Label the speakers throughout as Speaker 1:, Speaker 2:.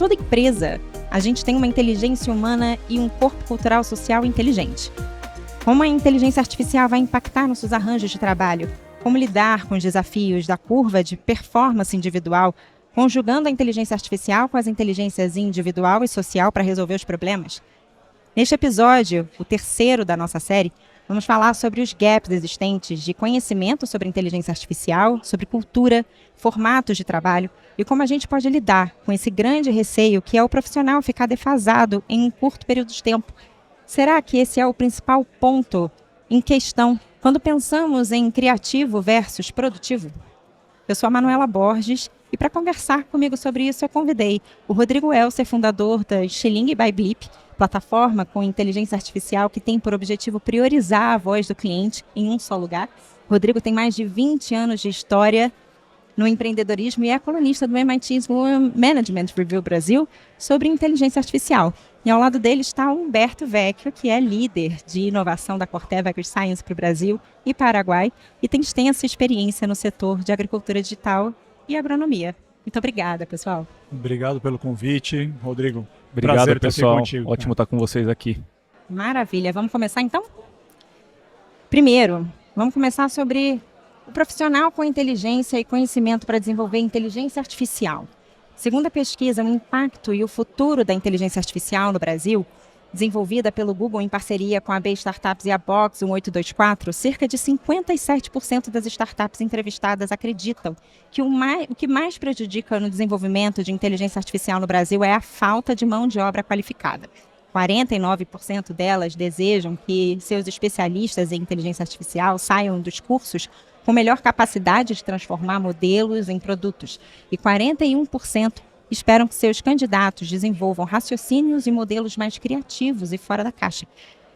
Speaker 1: toda empresa, a gente tem uma inteligência humana e um corpo cultural social inteligente. Como a inteligência artificial vai impactar nos seus arranjos de trabalho? Como lidar com os desafios da curva de performance individual, conjugando a inteligência artificial com as inteligências individual e social para resolver os problemas? Neste episódio, o terceiro da nossa série, vamos falar sobre os gaps existentes de conhecimento sobre inteligência artificial, sobre cultura, formatos de trabalho e como a gente pode lidar com esse grande receio que é o profissional ficar defasado em um curto período de tempo. Será que esse é o principal ponto em questão quando pensamos em criativo versus produtivo? Eu sou a Manuela Borges e para conversar comigo sobre isso eu convidei o Rodrigo Elser, fundador da Xilling by Blip, plataforma com inteligência artificial que tem por objetivo priorizar a voz do cliente em um só lugar. O Rodrigo tem mais de 20 anos de história no empreendedorismo e é colunista do MIT Sloan Management Review Brasil sobre inteligência artificial. E ao lado dele está o Humberto Vecchio, que é líder de inovação da Corteva AgriScience para o Brasil e Paraguai e tem extensa experiência no setor de agricultura digital e agronomia. Muito obrigada, pessoal.
Speaker 2: Obrigado pelo convite, Rodrigo.
Speaker 3: Obrigado,
Speaker 2: prazer
Speaker 3: pessoal.
Speaker 2: Contigo,
Speaker 3: ótimo estar com vocês aqui.
Speaker 1: Maravilha. Vamos começar, então? Primeiro, vamos começar sobre o profissional com inteligência e conhecimento para desenvolver inteligência artificial. Segundo a pesquisa, o impacto e o futuro da inteligência artificial no Brasil, desenvolvida pelo Google em parceria com a B Startups e a Box 1824, cerca de 57% das startups entrevistadas acreditam que o que mais prejudica no desenvolvimento de inteligência artificial no Brasil é a falta de mão de obra qualificada. 49% delas desejam que seus especialistas em inteligência artificial saiam dos cursos com melhor capacidade de transformar modelos em produtos. E 41% esperam que seus candidatos desenvolvam raciocínios e modelos mais criativos e fora da caixa.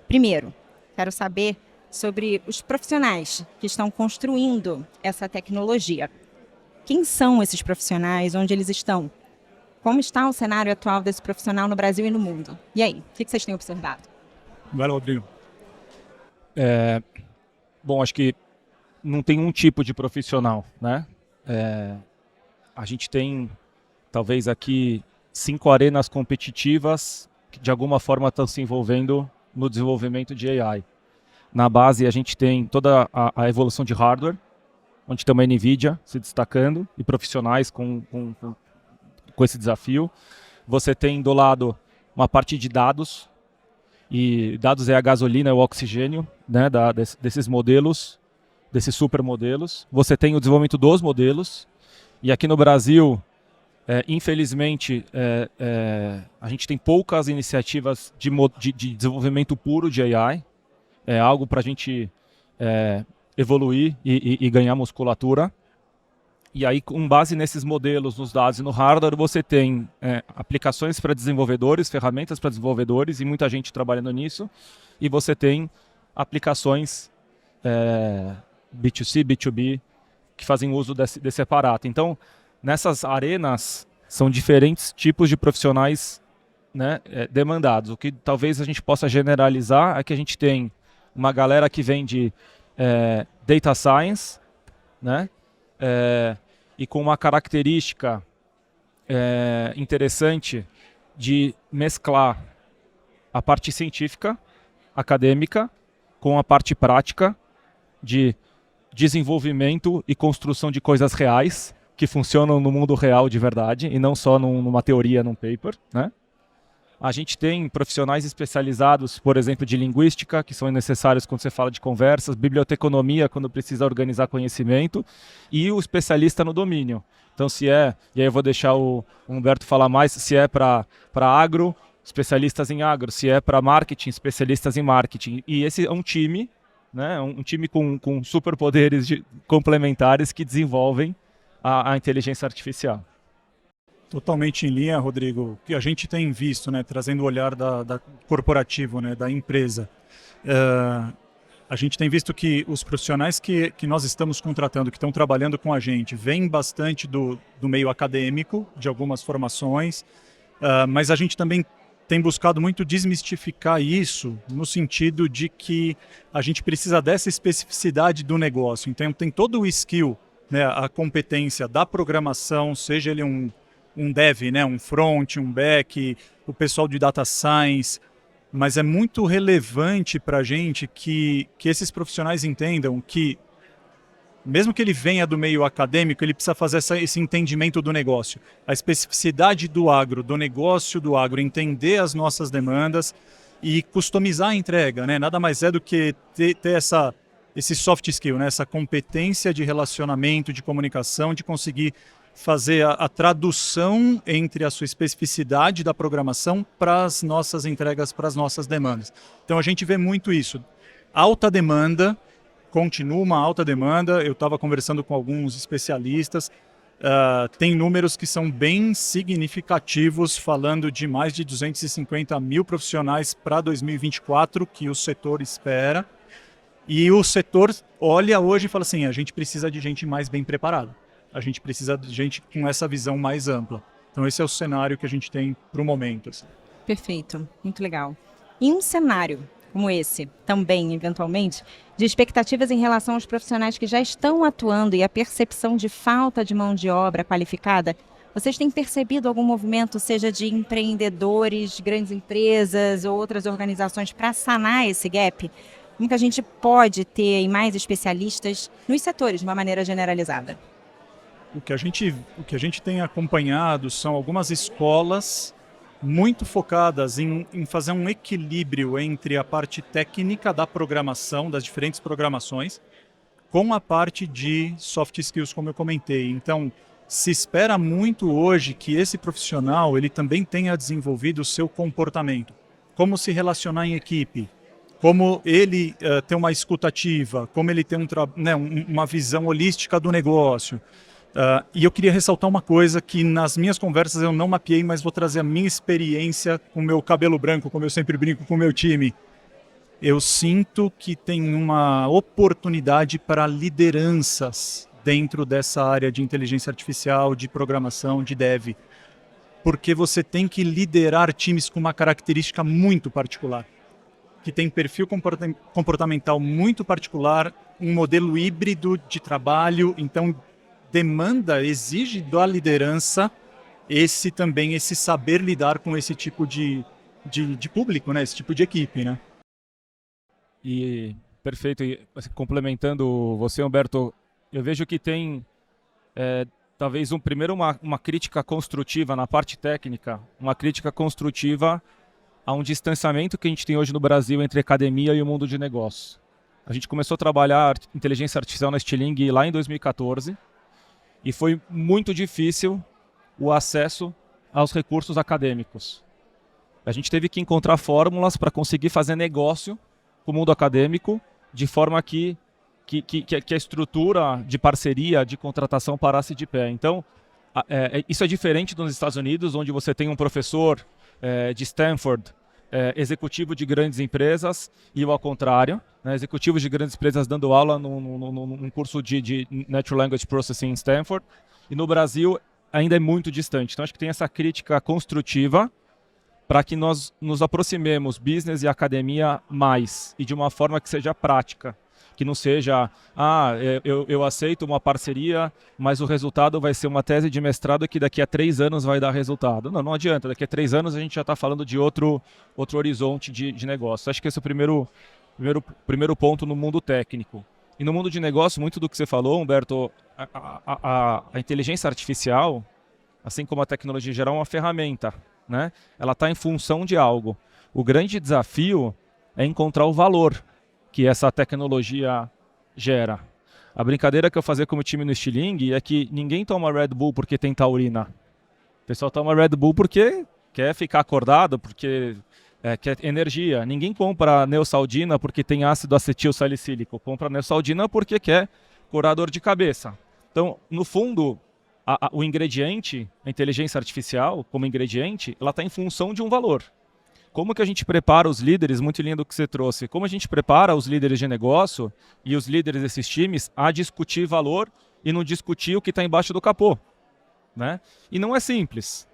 Speaker 1: Primeiro, quero saber sobre os profissionais que estão construindo essa tecnologia. Quem são esses profissionais? Onde eles estão? Como está o cenário atual desse profissional no Brasil e no mundo? E aí, o que vocês têm observado?
Speaker 2: Vai lá, Rodrigo.
Speaker 3: Bom, acho que não tem um tipo de profissional, né? A gente tem, talvez aqui, 5 arenas competitivas que de alguma forma estão se envolvendo no desenvolvimento de AI. Na base a gente tem toda a evolução de hardware, onde tem uma NVIDIA se destacando e profissionais com esse desafio. Você tem do lado uma parte de dados, e dados é a gasolina, é o oxigênio, né, desses modelos, desses supermodelos. Você tem o desenvolvimento dos modelos, e aqui no Brasil, infelizmente, a gente tem poucas iniciativas de desenvolvimento puro de AI. É algo para a gente evoluir e ganhar musculatura. E aí, com base nesses modelos, nos dados e no hardware, você tem aplicações para desenvolvedores, ferramentas para desenvolvedores, e muita gente trabalhando nisso. E você tem aplicações B2C, B2B, que fazem uso desse aparato. Então, nessas arenas, são diferentes tipos de profissionais, né, demandados. O que talvez a gente possa generalizar é que a gente tem uma galera que vem de Data Science, né, e com uma característica interessante de mesclar a parte científica, acadêmica, com a parte prática de desenvolvimento e construção de coisas reais que funcionam no mundo real de verdade e não só numa teoria, num paper, né? A gente tem profissionais especializados, por exemplo, de linguística, que são necessários quando você fala de conversas, biblioteconomia, quando precisa organizar conhecimento, e o especialista no domínio. Então, e aí eu vou deixar o Humberto falar mais, se é para agro, especialistas em agro, se é para marketing, especialistas em marketing. E esse é um time, né, um time com superpoderes complementares que desenvolvem a inteligência artificial.
Speaker 2: Totalmente em linha, Rodrigo, que a gente tem visto, né, trazendo o olhar da corporativo, né, da empresa. A gente tem visto que os profissionais que nós estamos contratando, que estão trabalhando com a gente, vêm bastante do meio acadêmico, de algumas formações, mas a gente também tem buscado muito desmistificar isso no sentido de que a gente precisa dessa especificidade do negócio. Então tem todo o skill, né, a competência da programação, seja ele um um dev, né? Um front, um back, o pessoal de data science, mas é muito relevante para a gente que esses profissionais entendam que, mesmo que ele venha do meio acadêmico, ele precisa fazer esse entendimento do negócio. A especificidade do agro, do negócio do agro, entender as nossas demandas e customizar a entrega, né? Nada mais é do que ter esse soft skill, né? Essa competência de relacionamento, de comunicação, de conseguir fazer a tradução entre a sua especificidade da programação para as nossas entregas, para as nossas demandas. Então a gente vê muito isso. Alta demanda, continua uma alta demanda. Eu estava conversando com alguns especialistas, tem números que são bem significativos, falando de mais de 250 mil profissionais para 2024, que o setor espera. E o setor olha hoje e fala assim, a gente precisa de gente mais bem preparada. A gente precisa de gente com essa visão mais ampla. Então esse é o cenário que a gente tem para o momento. Assim.
Speaker 1: Perfeito, muito legal. Em um cenário como esse, também, eventualmente, de expectativas em relação aos profissionais que já estão atuando e a percepção de falta de mão de obra qualificada, vocês têm percebido algum movimento, seja de empreendedores, grandes empresas ou outras organizações, para sanar esse gap? Como que a gente pode ter mais especialistas nos setores, de uma maneira generalizada?
Speaker 2: O que a gente tem acompanhado são algumas escolas muito focadas em fazer um equilíbrio entre a parte técnica da programação, das diferentes programações, com a parte de soft skills, como eu comentei. Então, se espera muito hoje que esse profissional ele também tenha desenvolvido o seu comportamento, como se relacionar em equipe, como ele ter uma escutativa, como ele ter uma visão holística do negócio. E eu queria ressaltar uma coisa que nas minhas conversas eu não mapeei, mas vou trazer a minha experiência com o meu cabelo branco, como eu sempre brinco com o meu time. Eu sinto que tem uma oportunidade para lideranças dentro dessa área de inteligência artificial, de programação, de dev. Porque você tem que liderar times com uma característica muito particular, que tem perfil comportamental muito particular, um modelo híbrido de trabalho, então exige da liderança esse saber lidar com esse tipo de público, né? Esse tipo de equipe, né?
Speaker 3: E perfeito. E complementando você, Humberto, eu vejo que tem talvez primeiro uma crítica construtiva na parte técnica, uma crítica construtiva a um distanciamento que a gente tem hoje no Brasil entre a academia e o mundo de negócios. A gente começou a trabalhar inteligência artificial na Stiling lá em 2014 e foi muito difícil o acesso aos recursos acadêmicos. A gente teve que encontrar fórmulas para conseguir fazer negócio com o mundo acadêmico de forma que a estrutura de parceria, de contratação parasse de pé. Então, isso é diferente dos Estados Unidos, onde você tem um professor de Stanford, executivo de grandes empresas, e ao contrário, né, executivos de grandes empresas dando aula num curso de Natural Language Processing em Stanford, e no Brasil ainda é muito distante. Então acho que tem essa crítica construtiva para que nós nos aproximemos, business e academia, mais, e de uma forma que seja prática. Que não seja, eu aceito uma parceria, mas o resultado vai ser uma tese de mestrado que daqui a 3 anos vai dar resultado. Não adianta, daqui a 3 anos a gente já está falando de outro horizonte de negócio. Acho que esse é o primeiro ponto no mundo técnico. E no mundo de negócio, muito do que você falou, Humberto, a inteligência artificial, assim como a tecnologia em geral, é uma ferramenta, né? Ela está em função de algo. O grande desafio é encontrar o valor que essa tecnologia gera. A brincadeira que eu fazia como time no Stiling é que ninguém toma Red Bull porque tem taurina. O pessoal toma Red Bull porque quer ficar acordado, porque quer energia. Ninguém compra Neosaldina porque tem ácido acetil salicílico. Compra Neosaldina porque quer curar dor de cabeça. Então, no fundo, o ingrediente, a inteligência artificial, como ingrediente, ela está em função de um valor. Como que a gente prepara os líderes, muito lindo o que você trouxe, como a gente prepara os líderes de negócio e os líderes desses times a discutir valor e não discutir o que está embaixo do capô, né? E não é simples,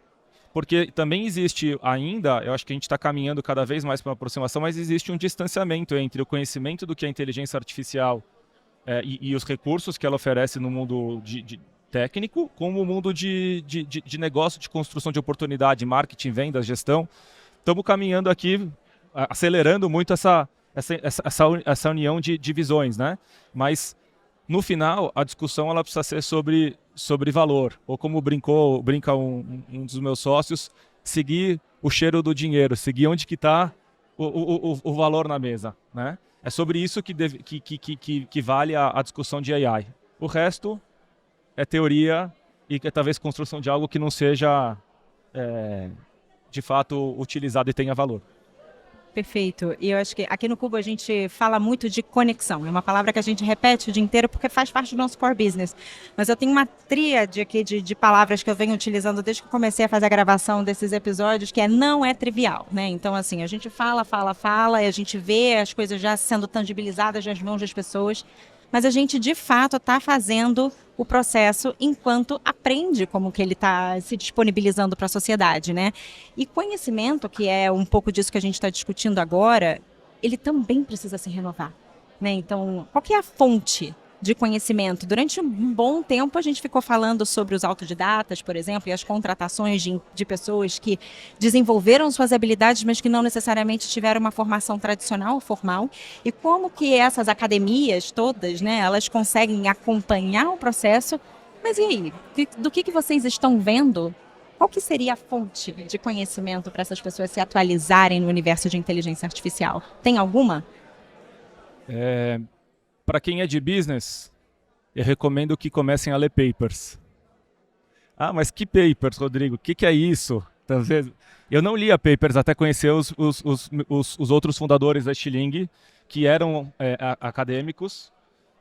Speaker 3: porque também existe ainda, eu acho que a gente está caminhando cada vez mais para uma aproximação, mas existe um distanciamento entre o conhecimento do que é inteligência artificial e os recursos que ela oferece no mundo técnico como o mundo de negócio, de construção de oportunidade, marketing, vendas, gestão. Estamos caminhando aqui, acelerando muito essa união de visões, né? Mas no final, a discussão ela precisa ser sobre valor. Ou como brinca um dos meus sócios, seguir o cheiro do dinheiro, seguir onde que está o valor na mesa, né? É sobre isso que vale a discussão de AI. O resto é teoria e talvez construção de algo que não seja de fato utilizado e tenha valor.
Speaker 1: Perfeito. E eu acho que aqui no Cubo a gente fala muito de conexão. É uma palavra que a gente repete o dia inteiro porque faz parte do nosso core business. Mas eu tenho uma tríade aqui de palavras que eu venho utilizando desde que eu comecei a fazer a gravação desses episódios, que não é trivial, né? Então, assim, a gente fala, e a gente vê as coisas já sendo tangibilizadas nas mãos das pessoas, mas a gente, de fato, está fazendo o processo enquanto aprende como que ele está se disponibilizando para a sociedade, né? E conhecimento, que é um pouco disso que a gente está discutindo agora, ele também precisa se renovar, né? Então, qual que é a fonte de conhecimento? Durante um bom tempo, a gente ficou falando sobre os autodidatas, por exemplo, e as contratações de pessoas que desenvolveram suas habilidades, mas que não necessariamente tiveram uma formação tradicional, formal, e como que essas academias todas, né, elas conseguem acompanhar o processo. Mas e aí, do que vocês estão vendo? Qual que seria a fonte de conhecimento para essas pessoas se atualizarem no universo de inteligência artificial? Tem alguma?
Speaker 3: Para quem é de business, eu recomendo que comecem a ler papers. Ah, mas que papers, Rodrigo? O que é isso? Eu não lia papers até conhecer os outros fundadores da Stiling, que eram acadêmicos,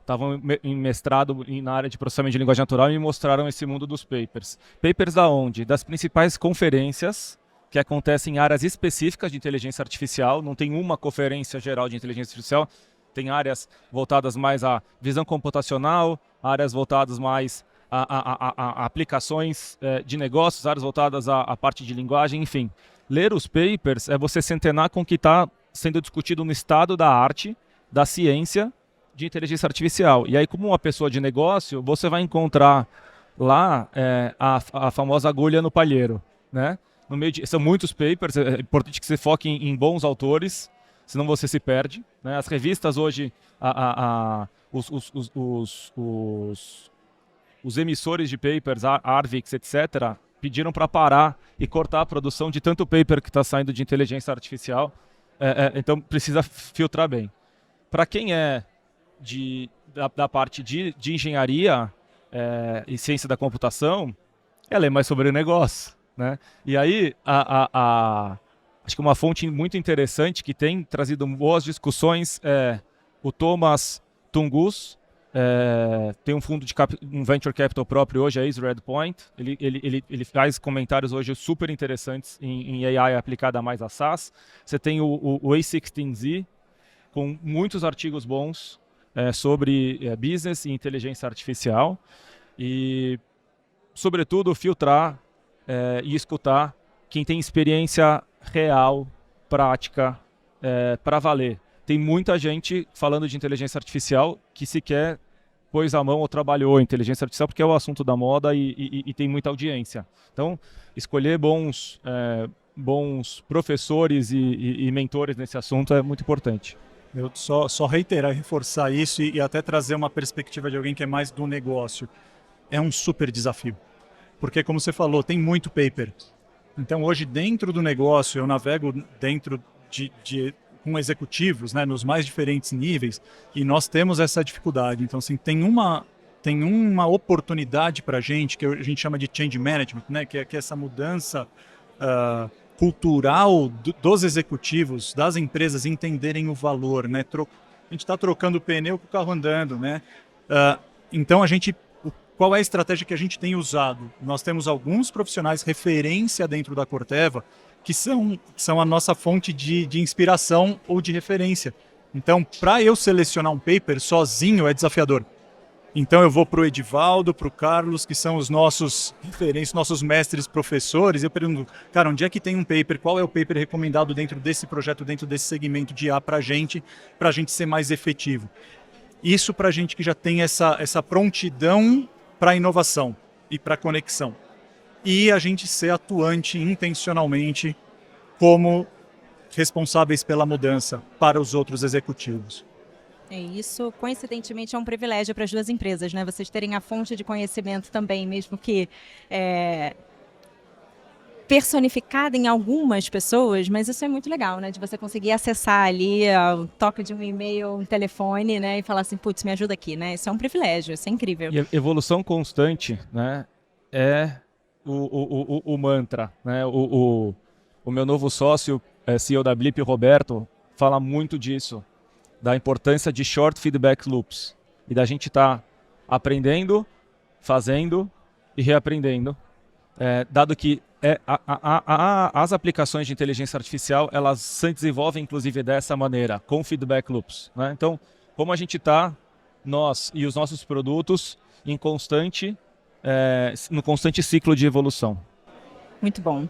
Speaker 3: estavam em mestrado na área de processamento de linguagem natural e me mostraram esse mundo dos papers. Papers da onde? Das principais conferências que acontecem em áreas específicas de inteligência artificial. Não tem uma conferência geral de inteligência artificial. Tem áreas voltadas mais à visão computacional, áreas voltadas mais a aplicações de negócios, áreas voltadas à parte de linguagem, enfim. Ler os papers é você se antenar com o que está sendo discutido no estado da arte, da ciência de inteligência artificial. E aí, como uma pessoa de negócio, você vai encontrar lá a famosa agulha no palheiro, né? No meio são muitos papers, é importante que você foque em bons autores, senão você se perde, né? As revistas hoje, os emissores de papers, Arvix, etc., pediram para parar e cortar a produção de tanto paper que está saindo de inteligência artificial. Então precisa filtrar bem. Para quem é da parte de engenharia e ciência da computação, ela é mais sobre o negócio, né? E aí acho que uma fonte muito interessante que tem trazido boas discussões é o Thomas Tungus. Tem um fundo um venture capital próprio hoje, a Ace Redpoint. Ele faz comentários hoje super interessantes em AI aplicada mais a SaaS. Você tem o A16Z, com muitos artigos bons sobre business e inteligência artificial. E, sobretudo, filtrar e escutar quem tem experiência real, prática, para valer. Tem muita gente falando de inteligência artificial que sequer pôs a mão ou trabalhou em inteligência artificial porque é o assunto da moda e tem muita audiência. Então, escolher bons professores e mentores nesse assunto é muito importante.
Speaker 2: Eu só reiterar, reforçar isso e até trazer uma perspectiva de alguém que é mais do negócio. É um super desafio. Porque, como você falou, tem muito paper. Então, hoje, dentro do negócio, eu navego dentro com executivos, né, nos mais diferentes níveis, e nós temos essa dificuldade. Então, assim, tem uma oportunidade para a gente, que a gente chama de change management, né, que é essa mudança cultural dos executivos, das empresas entenderem o valor, né? A gente está trocando o pneu com o carro andando, né? Então, qual é a estratégia que a gente tem usado? Nós temos alguns profissionais referência dentro da Corteva que são a nossa fonte de inspiração ou de referência. Então, para eu selecionar um paper sozinho é desafiador. Então, eu vou para o Edivaldo, para o Carlos, que são os nossos referências, nossos mestres professores, e eu pergunto, cara, onde é que tem um paper? Qual é o paper recomendado dentro desse projeto, dentro desse segmento de IA para a gente ser mais efetivo? Isso para a gente que já tem essa prontidão para a inovação. e para conexão. E a gente ser atuante intencionalmente como responsáveis pela mudança para os outros executivos.
Speaker 1: Isso, coincidentemente, é um privilégio para as duas empresas, né? Vocês terem a fonte de conhecimento também, mesmo que personificada em algumas pessoas, mas isso é muito legal, né? De você conseguir acessar ali o toque de um e-mail, um telefone, né? E falar assim, putz, me ajuda aqui, né? Isso é um privilégio, isso é incrível.
Speaker 3: E a evolução constante, né, é o mantra, né? O meu novo sócio, CEO da Blip, Roberto, fala muito disso, da importância de short feedback loops e da gente estar aprendendo, fazendo e reaprendendo, dado que as aplicações de inteligência artificial, elas se desenvolvem inclusive dessa maneira, com feedback loops, né? Então, como a gente está, nós e os nossos produtos, no constante ciclo de evolução.
Speaker 1: Muito bom.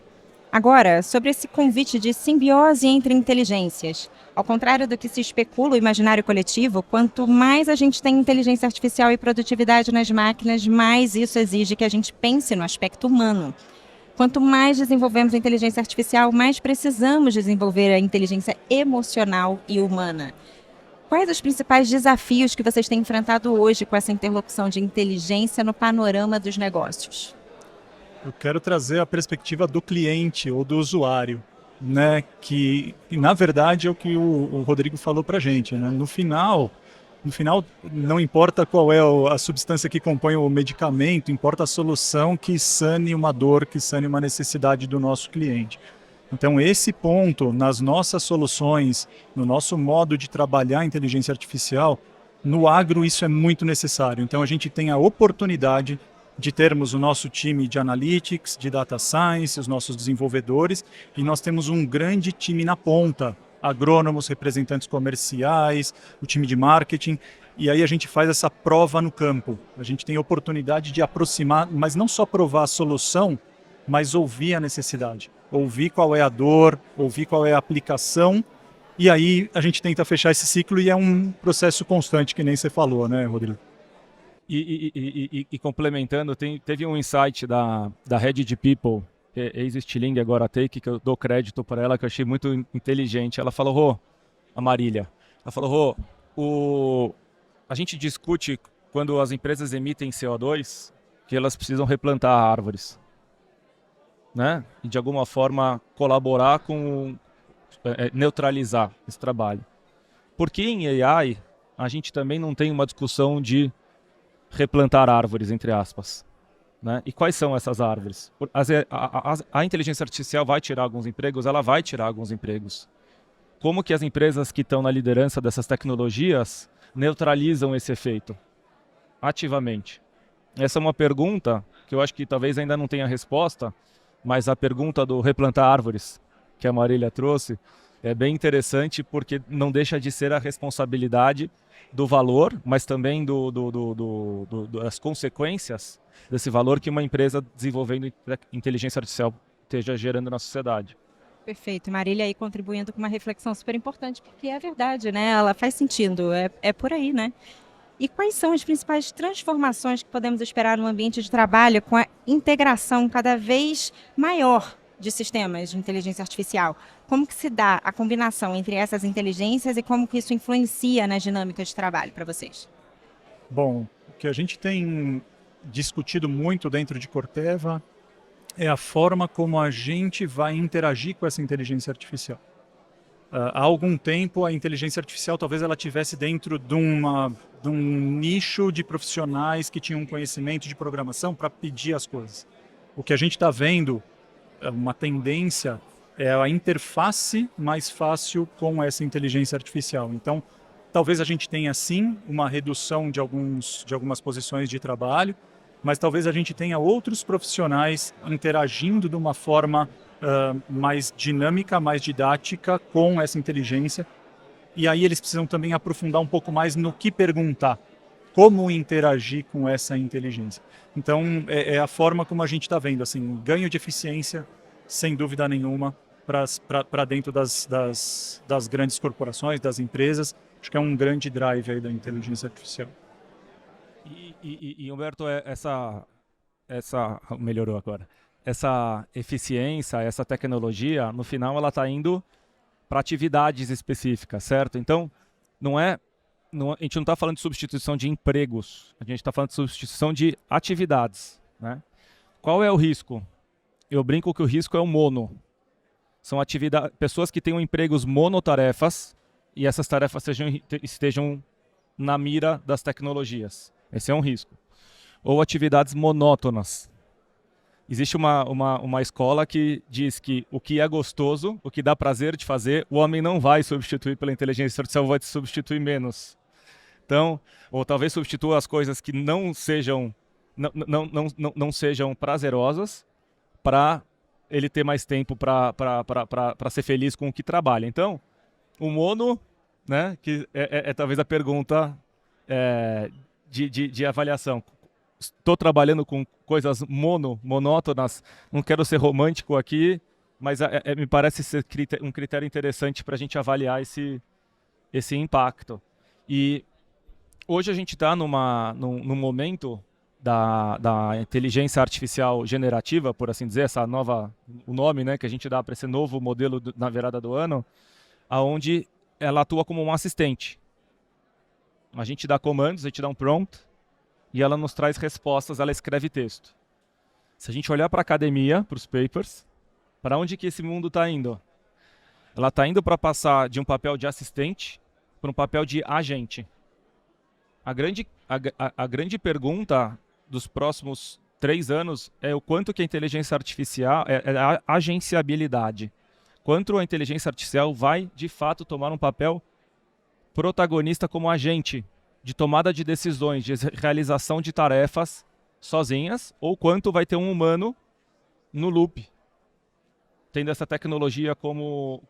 Speaker 1: Agora, sobre esse convite de simbiose entre inteligências. Ao contrário do que se especula o imaginário coletivo, quanto mais a gente tem inteligência artificial e produtividade nas máquinas, mais isso exige que a gente pense no aspecto humano. Quanto mais desenvolvemos a inteligência artificial, mais precisamos desenvolver a inteligência emocional e humana. Quais os principais desafios que vocês têm enfrentado hoje com essa interlocução de inteligência no panorama dos negócios?
Speaker 2: Eu quero trazer a perspectiva do cliente ou do usuário, né? Que na verdade é o que o Rodrigo falou para a gente, né? No final, não importa qual é a substância que compõe o medicamento, importa a solução que sane uma dor, que sane uma necessidade do nosso cliente. Então, esse ponto nas nossas soluções, no nosso modo de trabalhar a inteligência artificial, no agro isso é muito necessário. Então, a gente tem a oportunidade de termos o nosso time de analytics, de data science, os nossos desenvolvedores, e nós temos um grande time na ponta, agrônomos, representantes comerciais, o time de marketing, e aí a gente faz essa prova no campo. A gente tem a oportunidade de aproximar, mas não só provar a solução, mas ouvir a necessidade, ouvir qual é a dor, ouvir qual é a aplicação, e aí a gente tenta fechar esse ciclo e é um processo constante, que nem você falou, né, Rodrigo?
Speaker 3: E complementando, teve um insight da Head de People, ex-Stiling, agora Take, que eu dou crédito para ela, que eu achei muito inteligente. Ela falou, Rô, a Marília, ela falou, Rô, a gente discute quando as empresas emitem CO2, que elas precisam replantar árvores, né? E de alguma forma colaborar com, neutralizar esse trabalho. Porque em AI, a gente também não tem uma discussão de replantar árvores, entre aspas, né? E quais são essas árvores? A inteligência artificial vai tirar alguns empregos, ela vai tirar alguns empregos. Como que as empresas que estão na liderança dessas tecnologias neutralizam esse efeito ativamente? Essa é uma pergunta que eu acho que talvez ainda não tenha resposta, mas a pergunta do replantar árvores, que a Marília trouxe, é bem interessante porque não deixa de ser a responsabilidade do valor, mas também das consequências desse valor que uma empresa desenvolvendo inteligência artificial esteja gerando na sociedade.
Speaker 1: Perfeito. Marília aí contribuindo com uma reflexão super importante, porque é verdade, né? Ela faz sentido, é por aí, né? E quais são as principais transformações que podemos esperar no ambiente de trabalho com a integração cada vez maior de sistemas de inteligência artificial? Como que se dá a combinação entre essas inteligências e como que isso influencia nas dinâmicas de trabalho para vocês?
Speaker 2: Bom, o que a gente tem discutido muito dentro de Corteva é a forma como a gente vai interagir com essa inteligência artificial. Há algum tempo, a inteligência artificial talvez ela estivesse dentro de um nicho de profissionais que tinham conhecimento de programação para pedir as coisas. O que a gente está vendo, uma tendência, é a interface mais fácil com essa inteligência artificial. Então, talvez a gente tenha sim uma redução de algumas posições de trabalho, mas talvez a gente tenha outros profissionais interagindo de uma forma mais dinâmica, mais didática com essa inteligência. E aí eles precisam também aprofundar um pouco mais no que perguntar, como interagir com essa inteligência. Então, é a forma como a gente está vendo, assim, ganho de eficiência, sem dúvida nenhuma, para dentro das grandes corporações, das empresas. Acho que é um grande drive aí da inteligência artificial.
Speaker 3: E Humberto, melhorou agora. Essa eficiência, essa tecnologia, no final ela está indo para atividades específicas, certo? Então, a gente não está falando de substituição de empregos, a gente está falando de substituição de atividades, né? Qual é o risco? Eu brinco que o risco é o mono. São pessoas que tenham empregos monotarefas e essas tarefas estejam na mira das tecnologias. Esse é um risco. Ou atividades monótonas. Existe uma escola que diz que o que é gostoso, o que dá prazer de fazer, o homem não vai substituir pela inteligência artificial, vai te substituir menos. Então, ou talvez substitua as coisas que não sejam prazerosas para ele ter mais tempo para ser feliz com o que trabalha. Então, o mono, né, que é talvez a pergunta de avaliação. Estou trabalhando com coisas monótonas, não quero ser romântico aqui, mas me parece ser um critério interessante para a gente avaliar esse impacto. E hoje a gente está num momento da inteligência artificial generativa, por assim dizer, o nome, né, que a gente dá para esse novo modelo na virada do ano, onde ela atua como um assistente. A gente dá comandos, a gente dá um prompt, e ela nos traz respostas, ela escreve texto. Se a gente olhar para a academia, para os papers, para onde que esse mundo está indo? Ela está indo para passar de um papel de assistente para um papel de agente. A grande pergunta dos próximos 3 anos é o quanto que a inteligência artificial, a agenciabilidade. Quanto a inteligência artificial vai, de fato, tomar um papel protagonista como agente de tomada de decisões, de realização de tarefas sozinhas, ou quanto vai ter um humano no loop, tendo essa tecnologia como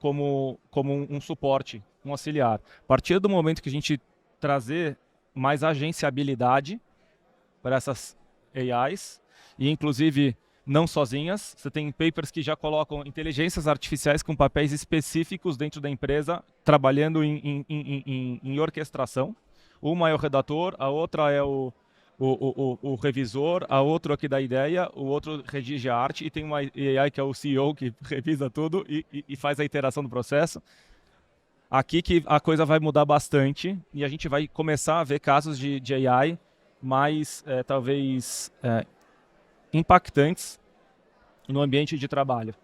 Speaker 3: um suporte, um auxiliar. A partir do momento que a gente trazer mais agenciabilidade para essas AIs, e inclusive não sozinhas, você tem papers que já colocam inteligências artificiais com papéis específicos dentro da empresa, trabalhando em orquestração. Uma é o redator, a outra é o revisor, a outra que dá ideia, o outro redige a arte, e tem uma AI que é o CEO que revisa tudo e faz a iteração do processo. Aqui que a coisa vai mudar bastante e a gente vai começar a ver casos de AI mais, talvez, impactantes no ambiente de trabalho.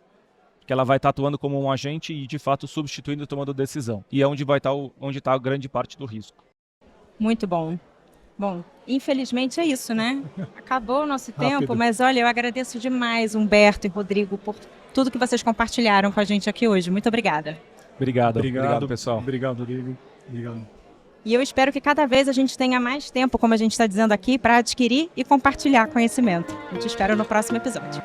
Speaker 3: Que ela vai estar atuando como um agente e, de fato, substituindo e tomando decisão. E é onde está a grande parte do risco.
Speaker 1: Muito bom. Bom, infelizmente é isso, né? Acabou o nosso tempo, mas olha, eu agradeço demais, Humberto e Rodrigo, por tudo que vocês compartilharam com a gente aqui hoje. Muito obrigada.
Speaker 3: Obrigado, pessoal.
Speaker 2: Obrigado, Rodrigo. Obrigado.
Speaker 1: E eu espero que cada vez a gente tenha mais tempo, como a gente está dizendo aqui, para adquirir e compartilhar conhecimento. Eu te espero no próximo episódio.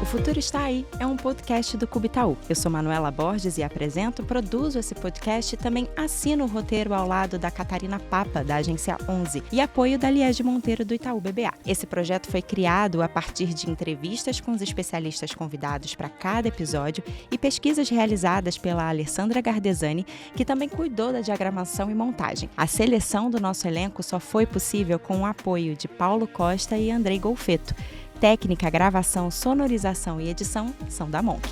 Speaker 1: O Futuro Está Aí é um podcast do Cubo Itaú. Eu sou Manuela Borges e apresento, produzo esse podcast e também assino o roteiro ao lado da Catarina Papa, da Agência 11, e apoio da Liege Monteiro, do Itaú BBA. Esse projeto foi criado a partir de entrevistas com os especialistas convidados para cada episódio e pesquisas realizadas pela Alessandra Gardesani, que também cuidou da diagramação e montagem. A seleção do nosso elenco só foi possível com o apoio de Paulo Costa e Andrei Golfeto. Técnica, gravação, sonorização e edição são da Monk.